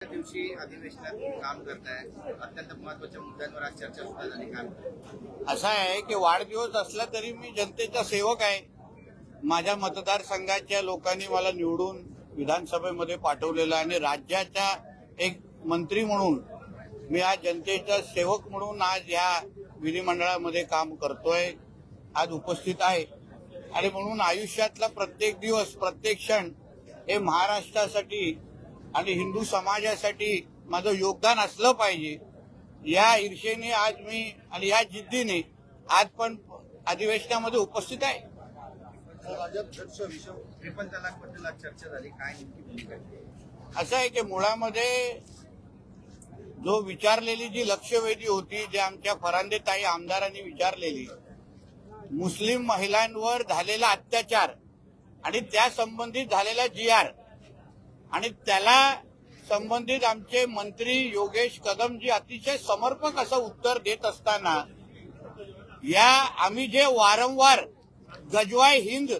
दिवशी अधिवेशनात काम करताय, अत्यंत महत्वाच्या मुद्द्यांवर आज चर्चा सुद्धा झाली. काय असं आहे की वाढदिवस असला तरी मी जनतेचा सेवक आहे. माझ्या मतदारसंघाच्या लोकांनी मला निवडून विधानसभेमध्ये पाठवलेलं आणि राज्याचा एक मंत्री म्हणून मी आज जनतेचा सेवक म्हणून आज या विधिमंडळामध्ये काम करतोय, आज उपस्थित आहे. आणि म्हणून आयुष्यातला प्रत्येक दिवस प्रत्येक क्षण हे महाराष्ट्रासाठी आणि हिंदू समाजासाठी माझं योगदान असलं पाहिजे. या ईर्षेने आज मी आणि या जिद्दीने आज पण अधिवेशनामध्ये उपस्थित आहे. राज्याध्यक्ष ट्रिपल तलाक बद्दल आज चर्चा झाली, काय नेमकी भूमिका आहे? असं आहे की मुळामध्ये जो विचारलेली जी लक्षवेधी होती, जे आमच्या फरांदेताई आमदारांनी विचारलेली, मुस्लिम महिलांवर झालेला अत्याचार आणि त्या संबंधित झालेला GR आणि त्याला संबंधित आमचे मंत्री योगेश कदमजी अतिशय समर्पक असं उत्तर देत असताना या आम्ही जे वारंवार गजवाय हिंद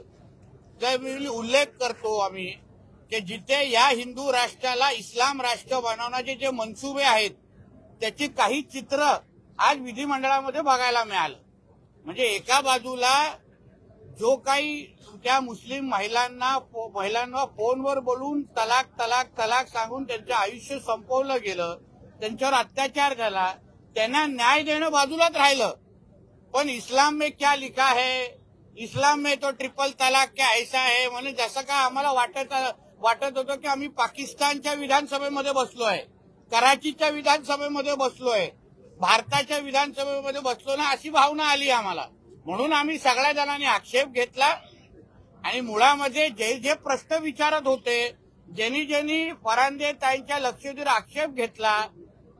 उल्लेख करतो आम्ही की जिथे या हिंदू राष्ट्राला इस्लाम राष्ट्र बनवण्याचे जे मनसुबे आहेत त्याची काही चित्र आज विधिमंडळामध्ये बघायला मिळालं. म्हणजे एका बाजूला जो काही त्या मुस्लिम महिलांना फोनवर बोलून तलाक तलाक तलाक सांगून त्यांचं आयुष्य संपवलं गेलं, त्यांच्यावर अत्याचार झाला, त्यांना न्याय देणं बाजूलाच राहिलं. पण इस्लाम में क्या लिखा है, इस्लाम में तो ट्रिपल तलाक क्या ऐसा है, म्हणजे जसं का आम्हाला वाटत होतं की आम्ही पाकिस्तानच्या विधानसभेमध्ये बसलोय, कराचीच्या विधानसभेमध्ये बसलोय, भारताच्या विधानसभेमध्ये बसलो ना, अशी भावना आली आम्हाला. म्हणून आम्ही सगळ्या जणांनी आक्षेप घेतला आणि मुळामध्ये जे जे प्रश्न विचारत होते, ज्यांनी फरांदेताईंच्या लक्षवेधीवर आक्षेप घेतला,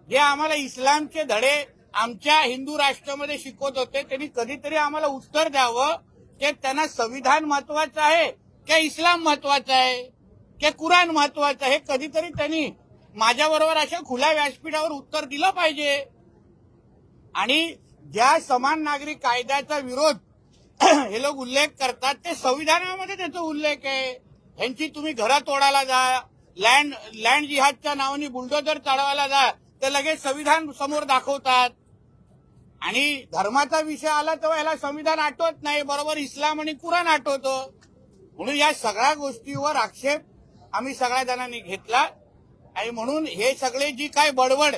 जे आम्हाला इस्लामचे धडे आमच्या हिंदू राष्ट्रामध्ये शिकवत होते, त्यांनी कधीतरी आम्हाला उत्तर द्यावं की त्यांना संविधान महत्वाचं आहे की इस्लाम महत्वाचं आहे की कुराण महत्वाचं आहे. हे कधीतरी त्यांनी माझ्याबरोबर अशा खुल्या व्यासपीठावर उत्तर दिलं पाहिजे. आणि ज्या समान नागरिक कायद्याचा विरोध हे लोक उल्लेख करतात ते संविधानामध्ये त्याचा उल्लेख आहे. ह्यांची तुम्ही घरं तोडायला जा, लँड जिहादच्या नावाने बुलडोजर चढवायला जा, ते लगेच संविधान समोर दाखवतात. आणि धर्माचा विषय आला तेव्हा याला संविधान आठवत नाही, बरोबर इस्लाम आणि कुराण आठवतं. म्हणून या सगळ्या गोष्टीवर आक्षेप आम्ही सगळ्या जणांनी घेतला. आणि म्हणून हे सगळे जी काय बडबड,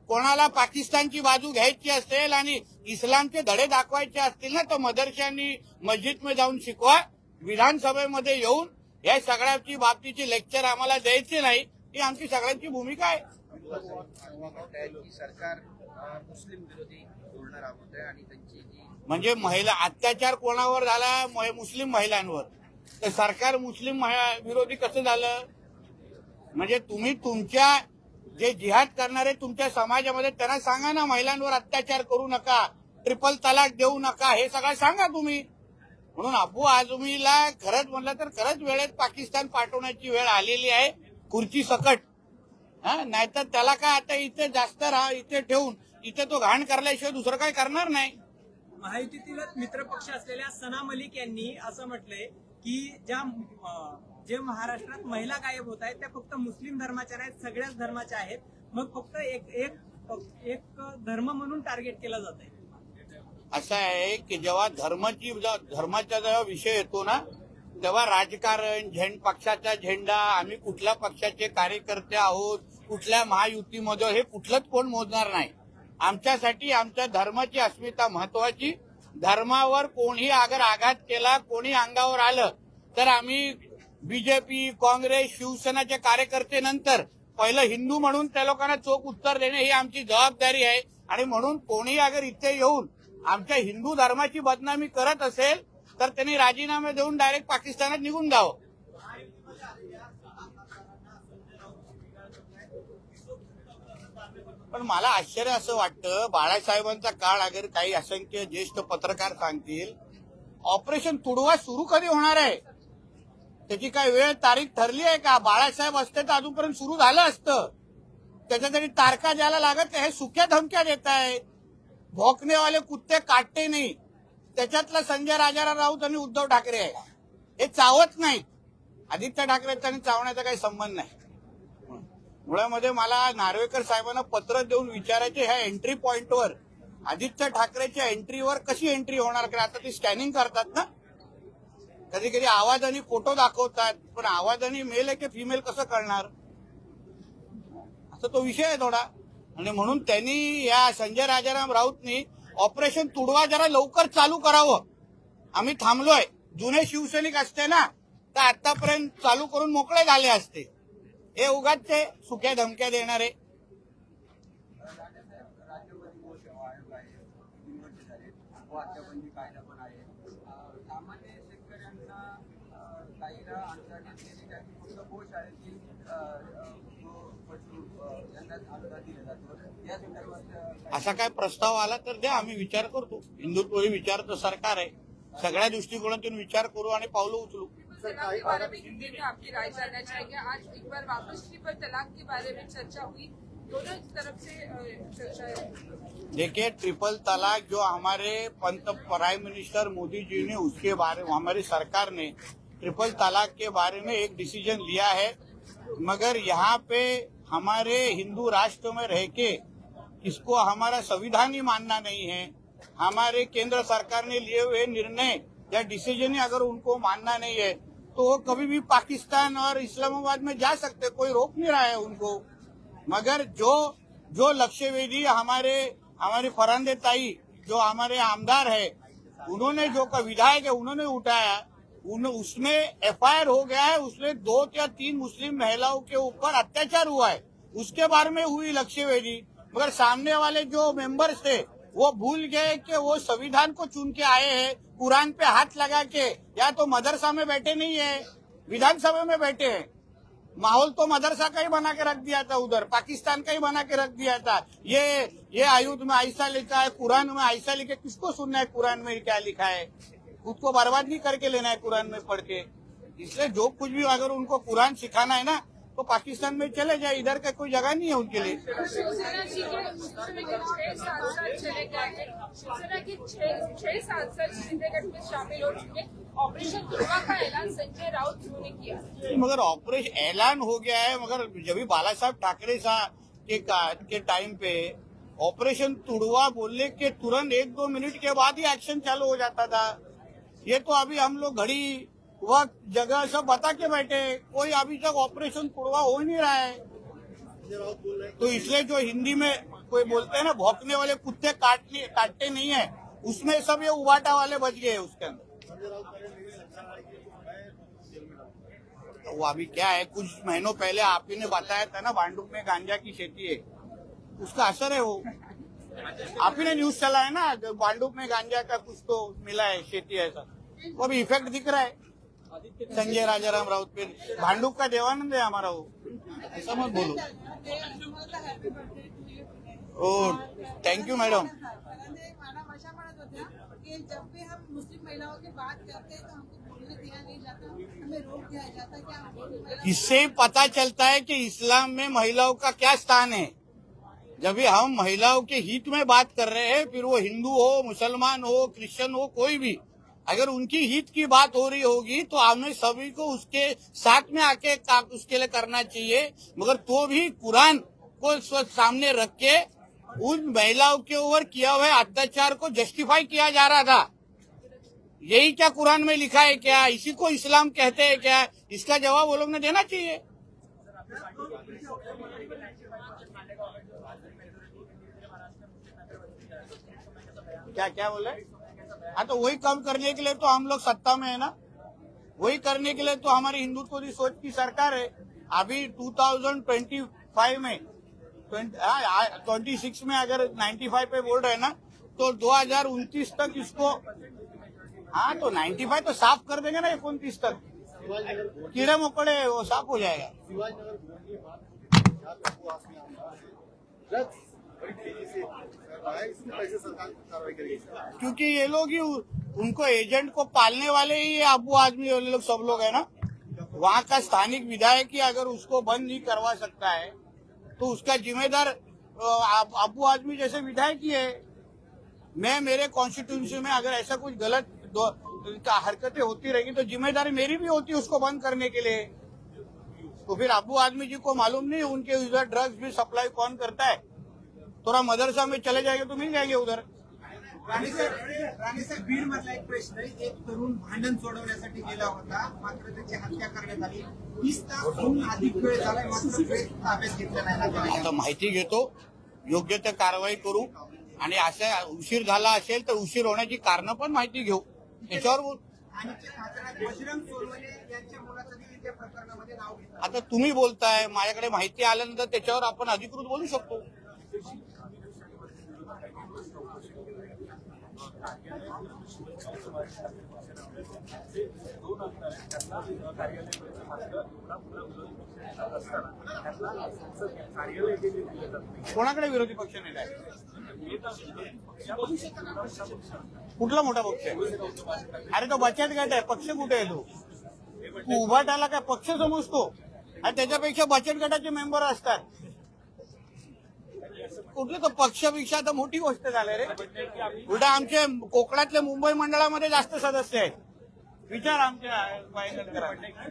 कोणाला पाकिस्तानची बाजू घ्यायची असेल आणि इस्लामचे धडे दाखवायचे असतील ना, तर मदरशांनी मस्जिदमध्ये जाऊन शिकवा. विधानसभेमध्ये येऊन या सगळ्याची बाबतीची लेक्चर आम्हाला द्यायची नाही, ही आमची सगळ्यांची भूमिका आहे. सरकार मुस्लिम विरोधी धोरणं राबवत आहे आणि त्यांची म्हणजे महिला अत्याचार कोणावर झाला, मुस्लिम महिलांवर, तर सरकार मुस्लिम विरोधी कसं झालं? म्हणजे तुम्ही तुमच्या जे जिहाद करणारे तुमच्या समाजामध्ये त्यांना सांगा ना, महिलांवर अत्याचार करू नका, ट्रिपल तलाक देऊ नका, हे सगळं सांगा तुम्ही. म्हणून अबू आझमीला खरंच म्हणलं तर खरंच वेळेत पाकिस्तान पाठवण्याची वेळ आलेली आहे, खुर्ची सकट. नाहीतर त्याला काय आता इथे जास्त इथे ठेवून इथे तो घाण करल्याशिवाय दुसरं काय करणार नाही. महायुतीतील मित्रपक्ष असलेल्या सना मलिक यांनी असं म्हटलंय की जे महाराष्ट्रात महिला गायब होत आहेत त्या फक्त मुस्लिम धर्माच्या आहेत, सगळ्याच धर्माच्या आहेत, मग फक्त एक धर्म म्हणून टार्गेट केला जात आहे. असं आहे की जेव्हा धर्माचा जेव्हा विषय येतो ना, तेव्हा राजकारण, पक्षाचा झेंडा, आम्ही कुठल्या पक्षाचे कार्यकर्ते आहोत, कुठल्या महायुतीमध्ये, हे कुठलंच कोण मोजणार नाही. आमच्यासाठी आमच्या धर्माची अस्मिता महत्वाची. धर्मावर कोणी अगर आघात केला, कोणी अंगावर आलं, तर आम्ही बीजेपी, काँग्रेस, शिवसेनाचे कार्यकर्ते नंतर पहिलं हिंदू म्हणून त्या लोकांना चोख उत्तर देणे ही आमची जबाबदारी आहे. आणि म्हणून कोणी अगर इथे येऊन आमच्या हिंदू धर्माची बदनामी करत असेल तर त्यांनी राजीनामे देऊन डायरेक्ट पाकिस्तानात निघून जावं. पण मला आश्चर्य असं वाटतं, बाळासाहेबांचा काळ अगर काही असंख्य ज्येष्ठ पत्रकार सांगतील, ऑपरेशन तुडवा सुरू कधी होणार आहे त्याची काय वेळ तारीख ठरली आहे का? बाळासाहेब असते तर अजूनपर्यंत सुरू झालं असतं. त्याच्यासाठी तारखा द्यायला लागत, हे सुक्या धमक्या देत आहेत. भोकनेवाले कुत्ते काटते नाही, त्याच्यातला संजय राजाराम राऊत आणि उद्धव ठाकरे आहे. हे चावत नाहीत. आदित्य ठाकरेचा आणि चावण्याचा काही संबंध नाही. मुळामध्ये मला नार्वेकर साहेबांना पत्र देऊन विचारायचे ह्या एंट्री पॉइंटवर आदित्य ठाकरेच्या एंट्रीवर कशी एंट्री होणार, कारण आता ते स्कॅनिंग करतात ना, कधी कधी आवाज आणि फोटो दाखवतात, पण आवाज आणि मेल आहे की फिमेल कसं कळणार, असा तो विषय आहे थोडा. आणि म्हणून त्यांनी या संजय राजाराम राऊतनी ऑपरेशन तुडवा जरा लवकर चालू करावं. आम्ही थांबलोय. जुने शिवसैनिक असते ना तर आतापर्यंत चालू करून मोकळे झाले असते. हे उगाच ते सुक्या धमक्या देणारे. राज्यामध्ये गोसेवा आयोग आहे, 3 वर्ष झाले, वाद्यबंदी कायदा पण आहे. सामान्य शेतकऱ्यांना काहीला अनुदान घेतलेली काही फक्त गोशाळेतील जो पशु यांनाच अनुदान दिलं जातं. या संदर्भात असा काय प्रस्ताव आला तर द्या, आम्ही विचार करतो. हिंदुत्वही विचारचं सरकार आहे. सगळ्या दृष्टिकोनातून विचार करू आणि पावलं उचलू. तलाक के बारे में हिंदी में आपकी राय जानना चाहेंगे. आज एक बार वापस ट्रिपल तलाक के बारे में चर्चा हुई, दोनों तरफ से चर्चा है. देखिए, ट्रिपल तलाक जो हमारे प्राइम मिनिस्टर मोदी जी ने उसके बारे में हमारी सरकार ने ट्रिपल तलाक के बारे में एक डिसीजन लिया है, मगर यहाँ पे हमारे हिंदू राष्ट्र में रह के इसको हमारा संविधान ही मानना नहीं है. हमारे केंद्र सरकार ने लिए हुए निर्णय या डिसीजन ही अगर उनको मानना नहीं है तो वो कभी भी पाकिस्तान और इस्लामाबाद में जा सकते, कोई रोक नहीं रहा है उनको. मगर जो लक्ष्यवेदी हमारी फरांदे ताई जो हमारे आमदार है, उन्होंने जो का विधायक है उन्होंने उठाया, उसमें एफआईआर हो गया है. उसमें 2 या 3 मुस्लिम महिलाओं के ऊपर अत्याचार हुआ है, उसके बारे में हुई लक्ष्यवेदी. मगर सामने वाले जो मेंबर्स थे वो भूल गए कि वो संविधान को चुन के आए हैं, कुरान पे हाथ लगा के. या तो मदरसा में बैठे नहीं है, विधानसभा में बैठे हैं. माहौल तो मदरसा का ही बना के रख दिया था, उधर पाकिस्तान का ही बना के रख दिया था. ये आयुध में ऐसा लिखा है, कुरान में ऐसा लिखा है. किसको सुनना है कुरान में क्या लिखा है? खुद को बर्बाद नहीं करके लेना है कुरान में पढ़ के. इसलिए जो कुछ भी अगर उनको कुरान सिखाना है ना तो पाकिस्तान में चले जाए, इधर का कोई जगह नहीं है उनके लिए. शिवसेना जी के 6 सांसद चले गए हैं. शिवसेना के 6 सांसद शिंदे गठ में शामिल हो चुके. ऑपरेशन तुड़वा का ऐलान संजय राउत ने किया. मगर ऑपरेशन ऐलान हो गया है, मगर जब भी बाला साहब ठाकरे साहब के टाइम पे ऑपरेशन तुड़वा बोलने के तुरंत 1-2 मिनट के बाद ही एक्शन चालू हो जाता था. ये तो अभी हम लोग घड़ी वक्त जगह सब बता के बैठे, कोई अभी तक ऑपरेशन तुड़वा हो नहीं रहा है. तो इसलिए जो हिंदी में कोई बोलते हैं ना, भौंकने वाले कुत्ते काटते नहीं है, उसमें सब ये उबाटा वाले बच गए उसके अंदर. तो वो अभी क्या है, कुछ महीनों पहले आप ही ने बताया था ना, भांडुप में गांजा की खेती है, उसका असर है. वो आप ही ने न्यूज चलाया ना, भांडुप में गांजा का कुछ तो मिला है खेती, ऐसा वो अभी इफेक्ट दिख रहा है संजय राजाराम राउत पे. भांडुप का देवानंद है हमारा, वो ऐसा मत बोलो. ओ थैंक यू मैडम. मॅडम अशा म्हणत होत्या की जब भी हम मुस्लिम महिलाओं की बात करते हैं तो हमको बोलने दिया नहीं जाता, हमें रोक दिया जाता है. क्या हम इससे पता चलता है कि इस्लाम में महिलाओं का क्या स्थान है. जब भी हम महिलाओं के हित में बात कर रहे हैं, फिर वो हिंदू हो, मुसलमान हो, क्रिश्चियन हो, कोई भी, अगर उनकी हित की बात हो रही होगी तो हमें सभी को उसके साथ में आके उसके लिए करना चाहिए. मगर तो भी कुरान को सामने रख के उन महिलाओं के ऊपर किया हुआ अत्याचार को जस्टिफाई किया जा रहा था. यही क्या कुरान में लिखा है क्या? इसी को इस्लाम कहते हैं क्या? इसका जवाब वो लोग ने देना चाहिए. क्या क्या बोले? हाँ, तो वही कम करने के लिए तो हम लोग सत्ता में है ना, वही करने के लिए तो हमारी हिंदुत्व की सोच की सरकार है. अभी 2025 में 26 में अगर 95 पे बोल रहे हैं ना, तो 2029 तक इसको, हाँ तो 95 तो साफ कर देंगे ना 29 तक, कीड़े मकोड़े वो साफ हो जाएगा. क्योंकि ये लोग ही उनको एजेंट को पालने वाले ही अबू आदमी वाले लोग सब लोग है ना. वहाँ का स्थानिक विधायक ही अगर उसको बंद नहीं करवा सकता है तो उसका जिम्मेदार अबू आदमी जैसे विधायक ही है. मैं मेरे कॉन्स्टिट्यूंसी में अगर ऐसा कुछ गलत हरकतें होती रहेगी तो जिम्मेदारी मेरी भी होती है उसको बंद करने के लिए. तो फिर अबू आदमी जी को मालूम नहीं उनके उधर ड्रग्स भी सप्लाई कौन करता है? थोड़ा मदरसा में चले जाएंगे तो मिल जाएंगे उधर. राणीसाहेब बीड मधला एक प्रश्न, एक तरुण भांडण सोडवण्यासाठी गेला होता, मात्र त्याची हत्या करण्यात आली. 20 तासहून अधिक वेळ झालाय, मात्र वेळ ताब्यात घेतला नाही. आता माहिती घेतो, योग्य ते कारवाई करू आणि असा उशीर झाला असेल तर उशीर होण्याची कारणं पण माहिती घेऊ, त्याच्यावर बोलू. आणि बजरंग सोनवणे यांच्या मुलाचं देखील त्या प्रकरणामध्ये नाव घेतलं. आता तुम्ही बोलताय, माझ्याकडे माहिती आल्यानंतर त्याच्यावर आपण अधिकृत बोलू शकतो. कोणाकडे विरोधी पक्ष नेता आहे? कुठला मोठा पक्ष आहे? अरे तो बचत गट आहे, पक्ष कुठे आहे? तो उभाटाला काय पक्ष समजतो? आणि त्याच्यापेक्षा बचत गटाचे मेंबर असतात. कुठलं तर पक्षपेक्षा तर मोठी गोष्ट झाली रे. उलट आमचे कोकणातल्या मुंबई मंडळामध्ये जास्त सदस्य आहेत. विचार आमच्या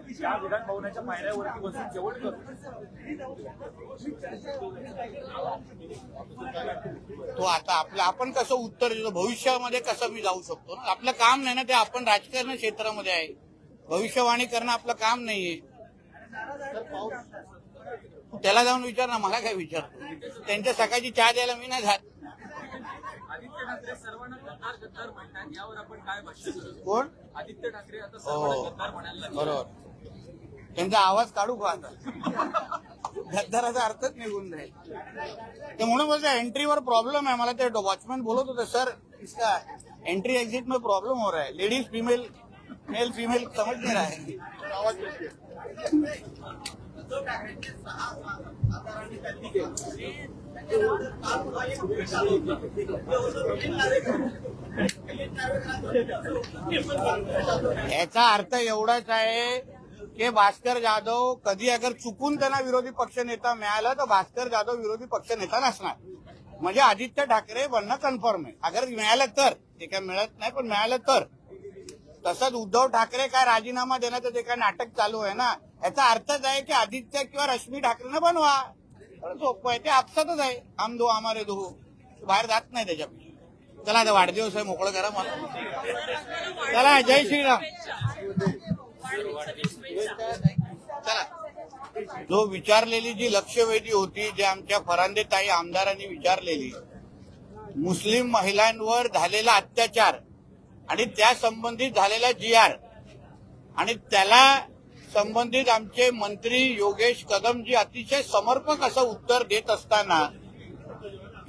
विधान भवनाच्या पायऱ्यावरती बसून जेवण करतो. तो आता आपण कसं उत्तर देतो, भविष्यामध्ये कसं मी जाऊ शकतो ना. आपलं काम नाही ना ते. आपण राजकारण क्षेत्रामध्ये आहे, भविष्यवाणी करणं आपलं काम नाहीये. त्याला जाऊन विचार ना, मला काय विचारतो? त्यांच्या सकाळची चहा द्यायला मी नाही जात. आदित्य ठाकरे सर्वांना गद्दार म्हणतात, यावर आपण काय भाष्य करू? कोण? आदित्य ठाकरे आता हो सर्वांना गद्दार म्हणायला लागले. बरोबर. त्यांचा आवाज काढू का आता? गद्दाराचा अर्थच निघून जाईल. ते म्हणून बोलतो एंट्रीवर प्रॉब्लेम आहे. मला ते वॉचमॅन बोलत होते, सर इसका एंट्री एक्झिट में प्रॉब्लेम हो रहा है, लेडीज फीमेल मेल फीमेल समझ नहीं रहा है. याचा अर्थ एवढाच आहे की भास्कर जाधव कधी अगर चुकून त्यांना विरोधी पक्ष नेता मिळाला तर भास्कर जाधव विरोधी पक्ष नेता नसणार. म्हणजे आदित्य ठाकरे बनणं कन्फर्म आहे. अगर मिळालं तर, ते काय मिळत नाही पण मिळालं तर. तसंच उद्धव ठाकरे काय राजीनामा देण्याचं ते काय नाटक चालू आहे ना, याचा अर्थच आहे की आदित्य किंवा रश्मी ठाकरेनं बनवा. सोपं आहे, ते आपसातच आहे. आम दो आमारे दो, बाहेर जात नाही त्याच्यापेक्षा. चला आता वाढदिवस आहे, मोकळं करा मला. चला, जय श्रीराम. चला. जो विचारलेली जी लक्षवेधी होती, जे आमच्या फरांदेताई आमदारांनी विचारलेली, मुस्लिम महिलांवर झालेला अत्याचार आणि त्या संबंधित झालेला GR आणि त्याला संबंधित आमचे मंत्री योगेश कदमजी अतिशय समर्पक असं उत्तर देत असताना,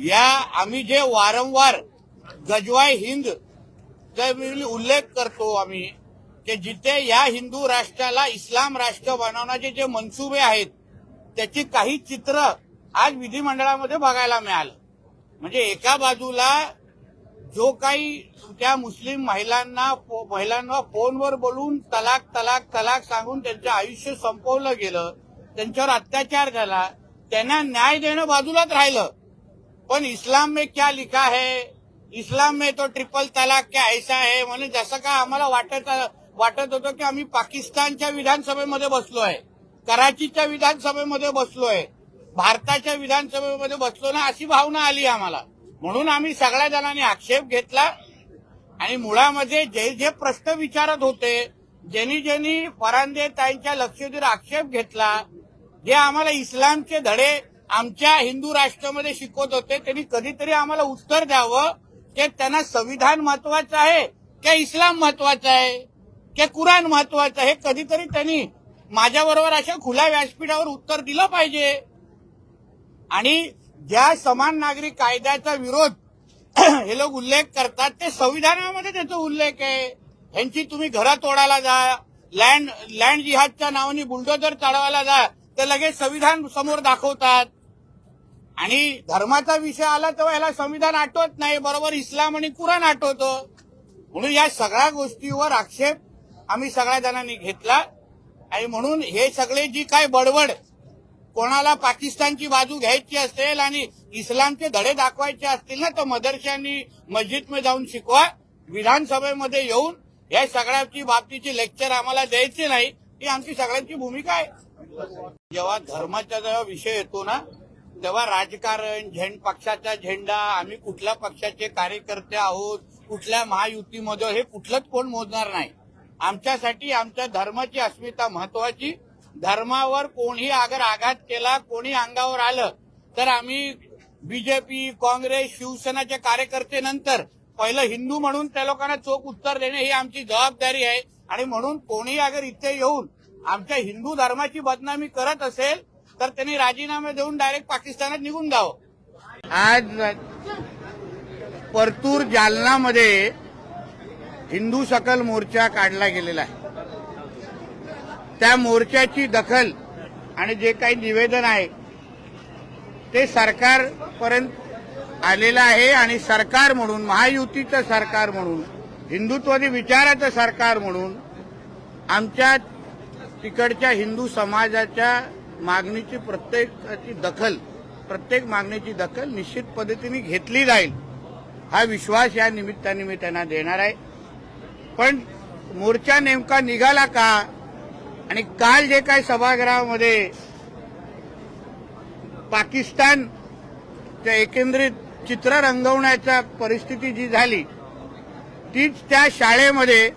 या आम्ही जे वारंवार गजवाय हिंद चा उल्लेख करतो आम्ही, की जिथे या हिंदू राष्ट्राला इस्लाम राष्ट्र बनवण्याचे जे मनसुबे आहेत त्याची काही चित्र आज विधिमंडळामध्ये बघायला मिळालं. म्हणजे एका बाजूला जो काही त्या मुस्लिम महिलांना फोनवर बोलून तलाक तलाक तलाक सांगून त्यांचं आयुष्य संपवलं गेलं, त्यांच्यावर अत्याचार झाला, त्यांना न्याय देणं बाजूलाच राहिलं. पण इस्लाम में क्या लिखा है, इस्लाम में तो ट्रिपल तलाक क्या ऐसा है, म्हणजे जसं काय आम्हाला वाटत होतं की आम्ही पाकिस्तानच्या विधानसभेमध्ये बसलोय, कराचीच्या विधानसभेमध्ये बसलोय, भारताच्या विधानसभेमध्ये बसलो ना, अशी भावना आली आम्हाला. म्हणून आम्ही सगळ्या जणांनी आक्षेप घेतला आणि मुळामध्ये जे जे प्रश्न विचारत होते, ज्यांनी फरांदेताईंच्या लक्षवेधीवर आक्षेप घेतला, जे आम्हाला इस्लामचे धडे आमच्या हिंदू राष्ट्रामध्ये शिकवत होते, त्यांनी कधीतरी आम्हाला उत्तर द्यावं की त्यांना संविधान महत्वाचं आहे की इस्लाम महत्वाचं आहे की कुराण महत्वाचं आहे. कधीतरी त्यांनी माझ्याबरोबर अशा खुल्या व्यासपीठावर उत्तर दिलं पाहिजे. आणि ज्या समान नागरिक कायद्याचा विरोध हे लोक उल्लेख करतात, ते संविधानामध्ये त्याचा उल्लेख आहे. ह्यांची तुम्ही घरं तोडायला जा, लँड जिहादच्या नावाने बुलडोजर चढवायला जा, ते लगेच संविधान समोर दाखवतात. आणि धर्माचा विषय आला तेव्हा याला संविधान आठवत नाही, बरोबर इस्लाम आणि कुराण आठवतं. म्हणून या सगळ्या गोष्टीवर आक्षेप आम्ही सगळ्या जणांनी घेतला. आणि म्हणून हे सगळे जी काय बडबड, कोणाला पाकिस्तानची बाजू घ्यायची असेल आणि इस्लामचे धडे दाखवायचे असतील ना, तर मदरशांनी मस्जिदमध्ये जाऊन शिकवा. विधानसभेमध्ये येऊन या सगळ्याची बाबतीची लेक्चर आम्हाला द्यायची नाही, ही आमची सगळ्यांची भूमिका आहे. महत्वाचं आहे. जेव्हा धर्माचा जेव्हा विषय येतो ना तेव्हा राजकारण, पक्षाचा झेंडा, आम्ही कुठल्या पक्षाचे कार्यकर्ते आहोत, कुठल्या महायुतीमध्ये, हे कुठलंच कोण मोजणार नाही. आमच्यासाठी आमच्या धर्माची अस्मिता महत्वाची. धर्मावर कोणी अगर आघात केला, कोणी अंगावर आलं तर आम्ही बीजेपी, काँग्रेस, शिवसेनाचे कार्यकर्ते नंतर पहिलं हिंदू म्हणून त्या लोकांना चोख उत्तर देणे ही आमची जबाबदारी आहे. आणि म्हणून कोणी अगर इथे येऊन आमच्या हिंदू धर्माची बदनामी करत असेल तर त्यांनी राजीनामे देऊन डायरेक्ट पाकिस्तानात निघून जावं. आज परतूर, जालनामध्ये हिंदू सकल मोर्चा काढला गेलेला आहे. त्या मोर्चाची दखल आणि जे काही निवेदन आहे ते सरकारपर्यंत आलेलं आहे. आणि सरकार म्हणून, महायुतीचं सरकार म्हणून, हिंदुत्वादी विचाराचं सरकार म्हणून आमच्या तिकडच्या हिंदू समाजाच्या मागणीची प्रत्येक मागणीची दखल निश्चित पद्धतीने घेतली जाईल हा विश्वास या निमित्ताने मी त्यांना देणार आहे. पण मोर्चा नेमका निघाला का आणि काल जे काही सभागृहामध्ये पाकिस्तानच्या एकंदरीत चित्र रंगवण्याच्या परिस्थिती जी झाली तीच त्या शाळेमध्ये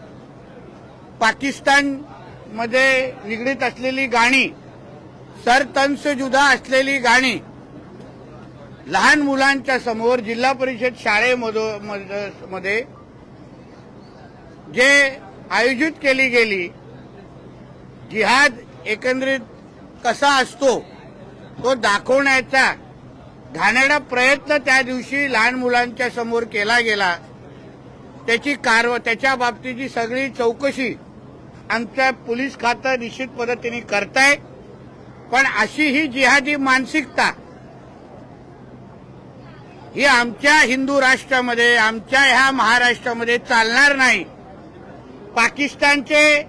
पाकिस्तानमध्ये निगडीत असलेली गाणी, सरतंस जुदा असलेली गाणी लहान मुलांच्या समोर जिल्हा परिषद शाळेमध्ये जे आयोजित केली गेली, जिहाद एकंदरीत कसा असतो तो दाखवण्याचा घाणेरडा प्रयत्न त्या दिवशी लहान मुलांच्या समोर केला गेला. त्याच्या बाबतीची सगळी चौकशी आमच्या पोलीस खातं निश्चित पद्धतीने करताय. पण अशी ही जिहादी मानसिकता ही आमच्या हिंदू राष्ट्रामध्ये, आमच्या ह्या महाराष्ट्रामध्ये चालणार नाही. पाकिस्तानचे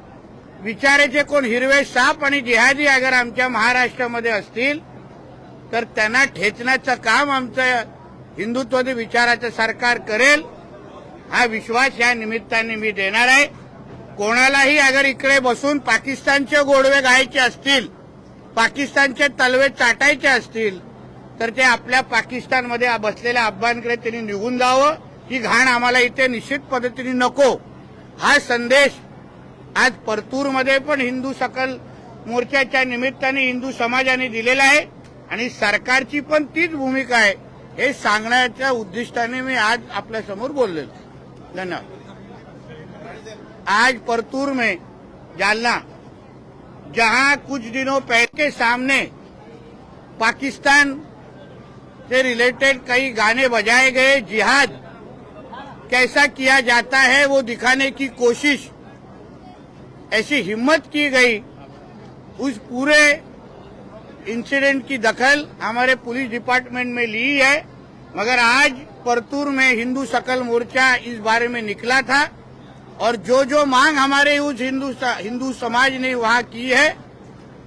विचाराचे कोण हिरवे साप आणि जिहादी अगर आमच्या महाराष्ट्रामध्ये असतील तर त्यांना ठेचण्याचं काम आमचं हिंदुत्वादी विचाराचं सरकार करेल हा विश्वास या निमित्ताने मी देणार आहे. कोणालाही अगर इकडे बसून पाकिस्तानचे गोडवे गायचे असतील, पाकिस्तानचे तलवे चाटायचे असतील तर ते आपल्या पाकिस्तानमध्ये बसलेल्या अफगाणकडे त्यांनी निघून जावं. ही घाण आम्हाला इथे निश्चित पद्धतीने नको हा संदेश आज परतूरमध्ये पण हिंदू सकल मोर्चाच्या निमित्ताने हिंदू समाजाने दिलेला आहे. आणि सरकारची पण तीच भूमिका आहे हे सांगण्याच्या उद्दिष्टाने मी आज आपल्यासमोर बोललेलो. धन्यवाद. आज परतूर में जालना, जहां कुछ दिनों पहले के सामने पाकिस्तान से रिलेटेड कई गाने बजाए गए, जिहाद कैसा किया जाता है वो दिखाने की कोशिश, ऐसी हिम्मत की गई. उस पूरे इंसिडेंट की दखल हमारे पुलिस डिपार्टमेंट में ली है. मगर आज परतूर में हिंदू सकल मोर्चा इस बारे में निकला था और जो मांग हमारे उस हिंदू समाज ने वहां की है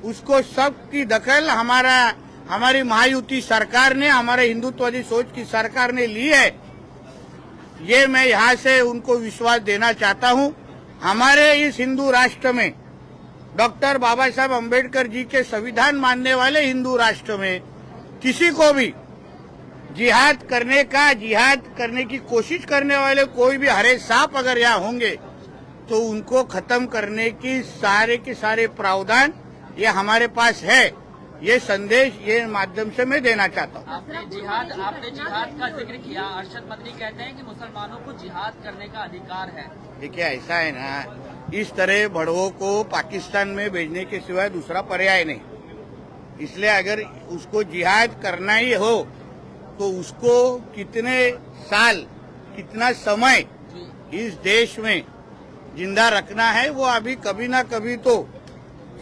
उसको सब की दखल हमारी महायुति सरकार ने, हमारे हिंदुत्ववादी सोच की सरकार ने ली है. ये मैं यहाँ से उनको विश्वास देना चाहता हूँ. हमारे इस हिंदू राष्ट्र में डॉक्टर बाबा साहब अम्बेडकर जी के संविधान मानने वाले हिंदू राष्ट्र में किसी को भी जिहाद करने की कोशिश करने वाले कोई भी हरे सांप अगर यहाँ होंगे तो उनको खत्म करने की सारे के सारे प्रावधान ये हमारे पास है. ये संदेश ये माध्यम से मैं देना चाहता हूँ. आपने जिहाद का जिक्र किया. अरशद मदनी कहते हैं कि मुसलमानों को जिहाद करने का अधिकार है. देखिए ऐसा है ना, इस तरह भड़वों को पाकिस्तान में भेजने के सिवाय दूसरा पर्याय नहीं. इसलिए अगर उसको जिहाद करना ही हो तो उसको कितने साल, कितना समय इस देश में जिंदा रखना है वो अभी कभी ना कभी तो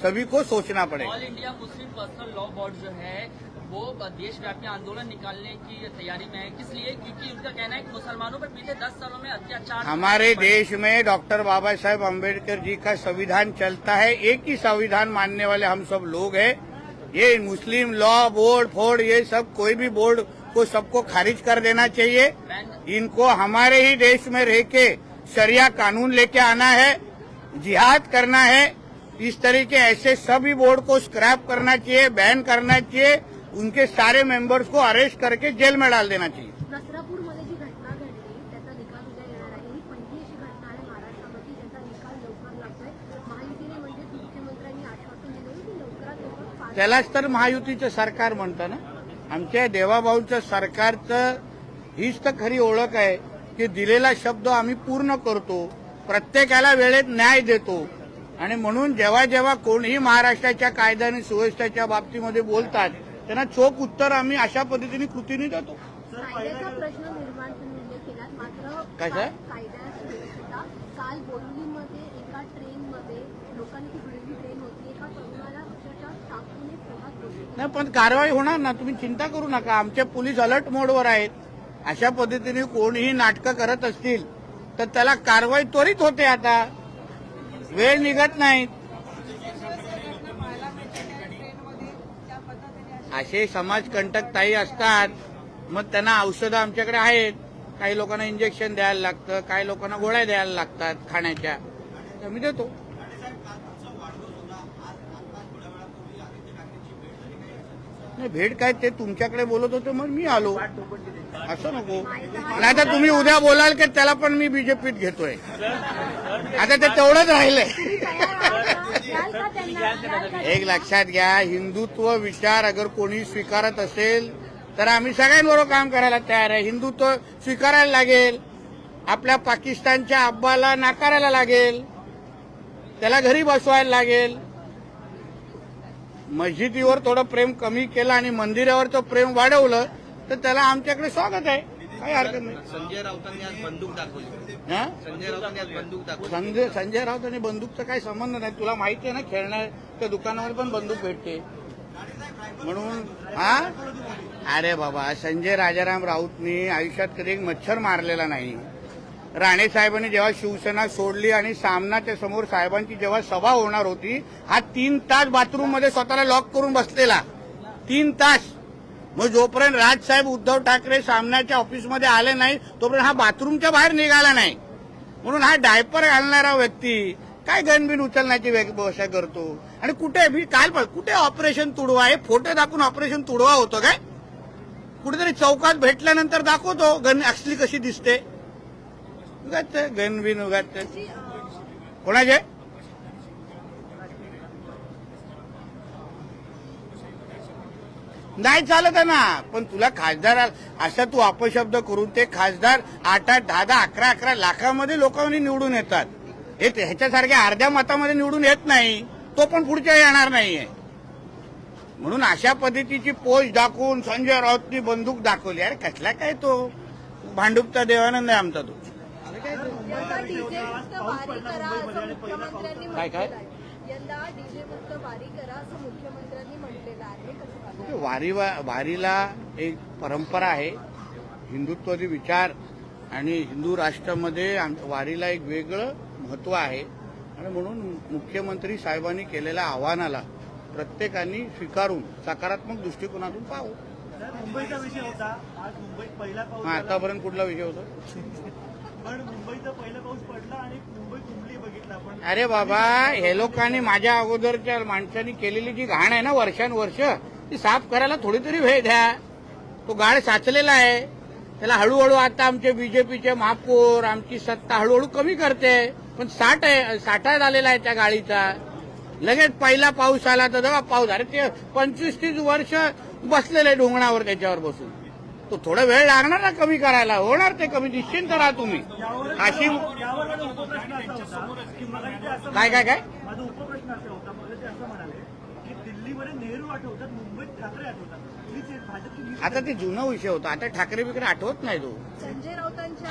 सभी को सोचना पड़ेगा. All India Muslim personal law board जो है वो देशव्यापी आंदोलन निकालने की तैयारी में है. किस लिए? क्योंकि उनका कहना है कि मुसलमानों पर बीते 10 सालों में अत्याचार. हमारे देश में डॉक्टर बाबा साहेब अम्बेडकर जी का संविधान चलता है. एक ही संविधान मानने वाले हम सब लोग हैं. ये मुस्लिम लॉ बोर्ड ये सब कोई भी बोर्ड को सबको खारिज कर देना चाहिए. इनको हमारे ही देश में रह के शरिया कानून लेके आना है, जिहाद करना है. इस तरह के ऐसे सभी बोर्ड को स्क्रैप करना चाहिए, बैन करना चाहिए, उनके सारे मेंबर्स को अरेस्ट करके जेल में डाल देना चाहिए. नसरापूरमध्ये जी घटना घडली त्याचा निकाल उद्या येणार आहे. ही पहिली अशी घटना आहे महाराष्ट्रामध्ये ज्याचा निकाल लवकर लागतोय. महायुतीने म्हणजे मुख्यमंत्र्यांनी आश्वासन दिलं की लवकरात लवकर त्यालाच तर महायुतीचं सरकार म्हणतं ना. आमच्या देवाभाऊंचं सरकारचं हीच तर खरी ओळख आहे की दिलेला शब्द आम्ही पूर्ण करतो, प्रत्येकाला वेळेत न्याय देतो. आणि म्हणून जेव्हा जेव्हा कोणीही महाराष्ट्राच्या कायदा आणि सुव्यवस्थेच्या बाबतीमध्ये बोलतात त्यांना चोख उत्तर आम्ही अशा पद्धतीने कृतीने देतो. कायद्याचा प्रश्न निर्माण तुम्ही उल्लेख केलात. मात्र कशा? कायदा सुरक्षितता काल बोरिवलीमध्ये एका ट्रेनमध्ये लोकांनी ती भिडली ट्रेन होती. एका तरुणाला अक्षरशः चाकूने पोटात घोषित. नाही पण कारवाई होणार ना, तुम्ही चिंता करू नका. आमचे पोलीस अलर्ट मोडवर आहेत. अशा पद्धतीने कोणीही नाटकं करत असतील तर त्याला कारवाई त्वरित होते. आता वेळ निघत नाही. असे समाजकंटक ताई असतात, मग त्यांना औषधं आमच्याकडे आहेत. काही लोकांना इंजेक्शन द्यायला लागतं, काही लोकांना गोळ्या द्यायला लागतात खाण्याच्या, तर मी देतो. नाही भेट काय ते तुमच्याकडे बोलत होते मग मी आलो, असं नको. नाही तर तुम्ही उद्या बोलाल की त्याला पण मी बीजेपीत घेतोय. आता ते तेवढंच राहिलंय. एक लक्षात घ्या, हिंदुत्व विचार अगर कोणी स्वीकारत असेल तर आम्ही सगळ्यांबरोबर काम करायला तयार आहे. हिंदुत्व स्वीकारायला लागेल, आपल्या पाकिस्तानच्या अब्बाला नाकारायला लागेल, त्याला घरी बसवायला लागेल. मस्जिदीवर थोडं प्रेम कमी केलं आणि मंदिरावरचं प्रेम वाढवलं तर त्याला आमच्याकडे स्वागत आहे, काही हरकत नाही. संजय राऊतांनी आज बंदूक दाखवली. हा? संजय राऊतांनी आज बंदूक दाखवली. संजय राऊत आणि बंदूकचा काही संबंध नाही. तुला माहिती आहे ना, खेळण्याच्या दुकानामध्ये पण बंदूक भेटते म्हणून. हा अरे बाबा, संजय राजाराम राऊतनी आयुष्यात कधी एक मच्छर मारलेला नाही. राणे साहेबांनी जेव्हा शिवसेना सोडली आणि सामनाच्या समोर साहेबांची जेव्हा सभा होणार होती, हा 3 तास बाथरूम मध्ये स्वतःला लॉक करून बसलेला. 3 तास. मग जोपर्यंत राजसाहेब उद्धव ठाकरे सामनाच्या ऑफिसमध्ये आले नाही तोपर्यंत हा बाथरूमच्या बाहेर निघाला नाही. म्हणून हा डायपर घालणारा व्यक्ती काय गनबिन उचलण्याची व्यवस्था करतो. आणि कुठे मी काल कुठे ऑपरेशन तुडवा, हे फोटो दाखवून ऑपरेशन तुडवा होतं काय? कुठेतरी चौकात भेटल्यानंतर दाखवतो गन असली कशी दिसते. उगाच गनबिन उगाच कोणाचे नाही चालत आहे ना. पण तुला खासदार असा तू अपशब्द करून ते खासदार 8-8, 10-10, 11-11 लाखामध्ये लोकांनी निवडून येतात. हे ह्याच्यासारख्या अर्ध्या मतामध्ये निवडून येत नाही, तो पण पुढच्या येणार नाहीये. म्हणून अशा पद्धतीची पोस्ट दाखवून संजय राऊतनी बंदूक दाखवली. अरे कसला काय तो भांडुपचा देवानंद आहे आमचा तो. यंदा डीजे मुक्त वारी करा असं मुख्यमंत्र्यांनी काय काय? म्हटलेलं आहे. यंदा डीजे मुक्त वारी करा असं मुख्यमंत्र्यांनी म्हटलेलं आहे. कसं पाहता? वारीला एक परंपरा आहे, हिंदुत्वाचे विचार आणि हिंदू राष्ट्रामध्ये वारीला एक वेगळं महत्व आहे. आणि म्हणून मुख्यमंत्री साहेबांनी केलेल्या आव्हानाला प्रत्येकाने स्वीकारून सकारात्मक दृष्टिकोनातून पाहावं. मुंबईचा विषय होता आज. मुंबईत पहिला पाऊस झाला. आतापर्यंत कुठला विषय होता? पण मुंबईचा पहिला पाऊस पडला आणि मुंबई तुंबली बघितला आपण. अरे बाबा, हे लोकांनी माझ्या अगोदरच्या माणसांनी केलेली जी घाण आहे ना वर्षानुवर्ष, ती साफ करायला थोडी तरी वेळ द्या. तो गाळ साचलेला आहे, त्याला हळूहळू आता आमचे बीजेपीचे महापौर आमची सत्ता हळूहळू कमी करते. पण साठा झालेला आहे त्या गाळीचा. लगेच पहिला पाऊस आला तर जेव्हा पाऊस, अरे ते 25-30 वर्ष बसलेले डोंगरावर त्याच्यावर बसून, तो थोडा वेळ लागणार ना कमी करायला. होणार ते कमी, निश्चिंत राहा तुम्ही. अशी यावर माझा उपप्रश्न असा होता की मला इथे असं काय काय काय माझा उपप्रश्न असा होता, मला ते असं म्हणाले की दिल्लीमध्ये नेहरू आठवतात, मुंबईत ठाकरे आठवतात. भाजपची आता ते जुना विषय होता. आता ठाकरे बिकरे आठवत नाही तो. संजय राऊतांच्या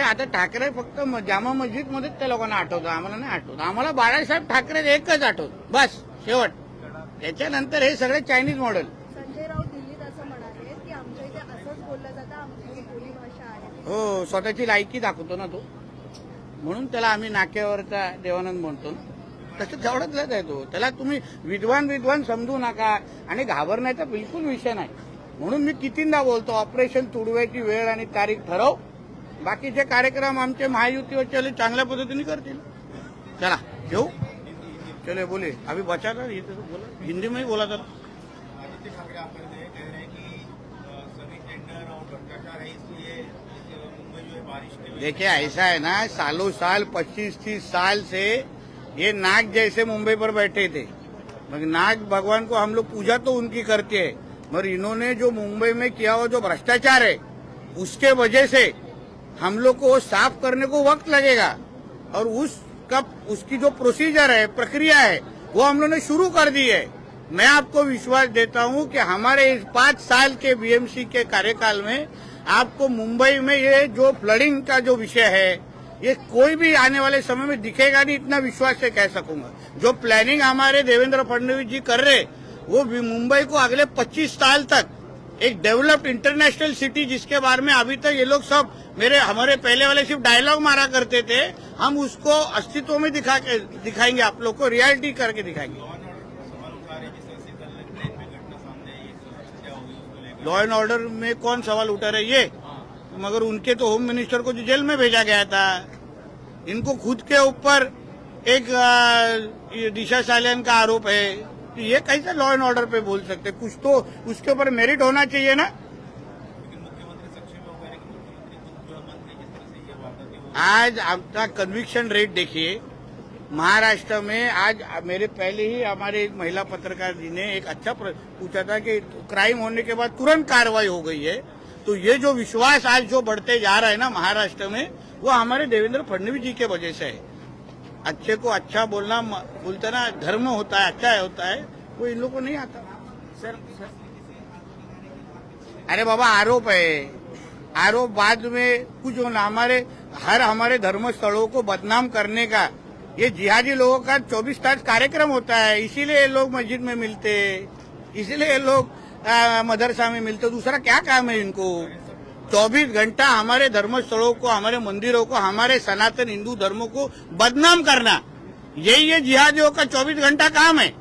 आता ठाकरे फक्त जामा मस्जिद मध्येच त्या लोकांना आठवतं, आम्हाला नाही आठवत. आम्हाला बाळासाहेब ठाकरे एकच आठवत, बस शेवट. त्याच्यानंतर हे सगळे चायनीज मॉडेल. संजय राऊत दिल्लीत असं म्हणाले की आमच्या इथे असंच बोललं जातं, आमची बोली भाषा आहे. हो, स्वतःची लायकी दाखवतो ना तो, म्हणून त्याला आम्ही नाक्यावरचा देवानंद म्हणतो. तसं तेवढंच आहे तो. त्याला तुम्ही विद्वान समजू नका आणि घाबरण्याचा बिलकुल विषय नाही. म्हणून मी कितींदा बोलतो, ऑपरेशन तुडव्याची वेळ आणि तारीख ठरव. बाकीचे कार्यक्रम आमचे महायुतीवरचे चांगल्या पद्धतीने करतील. चला, येऊ. चले बोले अभी बचा था ये तो बोला हिंदी में ही बोला था। आदित्य ठाकरे आपने कह रहे हैं कि सभी टेंडर और भ्रष्टाचार है इसलिए मुंबई जो है बारिश के वजह देखिए ऐसा है ना, सालों साल 25-30 साल से ये नाग जैसे मुंबई पर बैठे थे, मगर नाग भगवान को हम लोग पूजा तो उनकी करते हैं, मगर इन्होंने जो मुंबई में किया हुआ जो भ्रष्टाचार है उसके वजह से हम लोग को साफ करने को वक्त लगेगा, और उसकी जो प्रोसीजर है, प्रक्रिया है, वो हम लोगों ने शुरू कर दी है। मैं आपको विश्वास देता हूं कि हमारे इस 5 साल के बीएमसी के कार्यकाल में आपको मुंबई में ये जो फ्लडिंग का जो विषय है ये कोई भी आने वाले समय में दिखेगा नहीं, इतना विश्वास से कह सकूंगा। जो प्लानिंग हमारे देवेंद्र फडणवीस जी कर रहे, वो मुंबई को अगले 25 साल तक एक डेवलप्ड इंटरनेशनल सिटी, जिसके बारे में अभी तक ये लोग सब हमारे पहले वाले सिर्फ डायलॉग मारा करते थे, हम उसको अस्तित्व में दिखाएंगे, आप लोग को रियलिटी करके दिखाएंगे। लॉ एंड ऑर्डर में कौन सवाल उठा रहे ये, मगर उनके तो होम मिनिस्टर को जो जेल में भेजा गया था, इनको खुद के ऊपर एक दिशा सालियान का आरोप है, तो ये कैसे लॉ एंड ऑर्डर पे बोल सकते? कुछ तो उसके ऊपर मेरिट होना चाहिए ना। आज आपका कन्विक्शन रेट देखिए महाराष्ट्र में। आज मेरे पहले ही हमारे एक महिला पत्रकार जी ने एक अच्छा पूछा था कि क्राइम होने के बाद तुरंत कार्रवाई हो गई है, तो ये जो विश्वास आज जो बढ़ते जा रहा है ना महाराष्ट्र में, वो हमारे देवेंद्र फडणवीस जी के वजह से है। अच्छे को अच्छा बोलना बोलते ना, धर्म होता है, अच्छा होता है, वो इन लोगों को नहीं आता। सर अरे बाबा आरोप है, आरोप बाद में कुछ होना। हमारे धर्म स्थलों को बदनाम करने का ये जिहादी लोगों का 24 तास कार्यक्रम होता है, इसीलिए ये लोग मस्जिद में मिलते, इसीलिए ये लोग मदरसा में मिलते। दूसरा क्या काम है इनको? 24 घंटा हमारे धर्म स्थलों को, हमारे मंदिरों को, हमारे सनातन हिंदू धर्मों को बदनाम करना, यही ये जिहादियों का 24 घंटा काम है।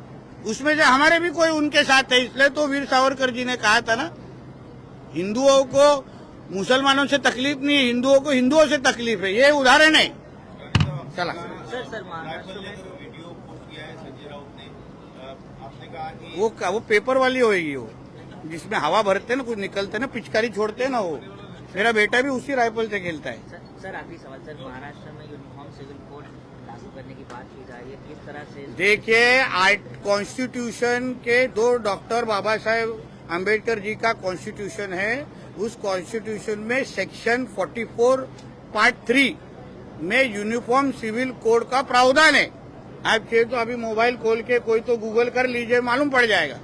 उसमें से हमारे भी कोई उनके साथ है। इसलिए तो वीर सावरकर जी ने कहा था ना, हिंदुओं को मुसलमानों से तकलीफ नहीं है, हिंदुओं को हिंदुओं से तकलीफ है। ये उदाहरण है। चला सर महाराष्ट्र में वीडियो पोस्ट किया है संजय राउत ने, आपने कहा कि वो पेपर वाली होगी, वो जिसमें हवा भरते हैं ना, कुछ निकलते हैं ना, पिचकारी छोड़ते हैं ना, वो मेरा बेटा भी उसी राइफल से खेलता है। सर आखिरी सवाल सर, महाराष्ट्र में यूनिफॉर्म सिविल कोड लागू करने की बात की जा रही है, किस तरह से? देखिए कॉन्स्टिट्यूशन के 2 डॉक्टर बाबा साहेब अम्बेडकर जी का कॉन्स्टिट्यूशन है, उस कॉन्स्टिट्यूशन में सेक्शन 44 पार्ट 3 में यूनिफॉर्म सिविल कोड का प्रावधान है। आप चाहे तो अभी मोबाइल खोल के कोई तो गूगल कर लीजिए, मालूम पड़ जाएगा।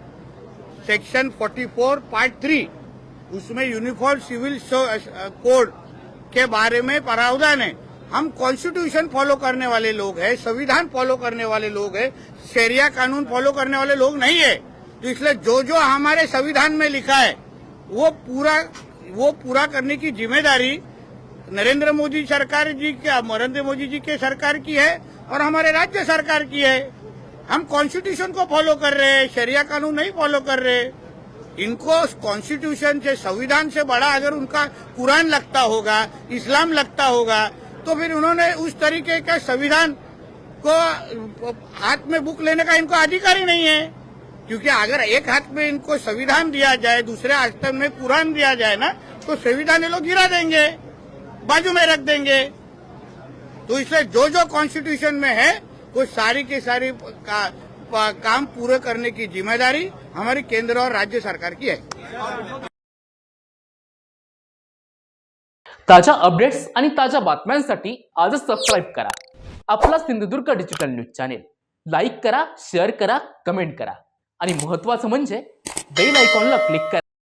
सेक्शन 44 पार्ट 3 उसमें यूनिफॉर्म सिविल कोड के बारे में प्रावधान है। हम कॉन्स्टिट्यूशन फॉलो करने वाले लोग हैं, संविधान फॉलो करने वाले लोग हैं, शरिया कानून फॉलो करने वाले लोग नहीं है। तो इसलिए जो जो हमारे संविधान में लिखा है वो पूरा करने की जिम्मेदारी नरेंद्र मोदी जी के सरकार की है और हमारे राज्य सरकार की है। हम कॉन्स्टिट्यूशन को फॉलो कर रहे हैं, शरिया कानून नहीं फॉलो कर रहे। इनको कॉन्स्टिट्यूशन से, संविधान से बड़ा अगर उनका कुरान लगता होगा, इस्लाम लगता होगा, तो फिर उन्होंने उस तरीके का संविधान को हाथ में बुक लेने का इनको अधिकार ही नहीं है। क्योंकि अगर एक हाथ में इनको संविधान दिया जाए, दूसरे हाथ में कुरान दिया जाए ना, तो संविधान ये लोग गिरा देंगे, बाजू में रख देंगे। तो इसलिए जो जो कॉन्स्टिट्यूशन में है वो सारी की सारी काम पूरे करने की जिम्मेदारी हमारी केंद्र और राज्य सरकार की है। ताज्या अपडेट्स आणि ताज्या बातम्यांसाठी आजच सबस्क्राईब करा आपला Sindhudurg digital news channel. Like करा, शेअर करा, कमेंट करा आणि महत्त्वाचं म्हणजे बेल आयकॉनला क्लिक करा।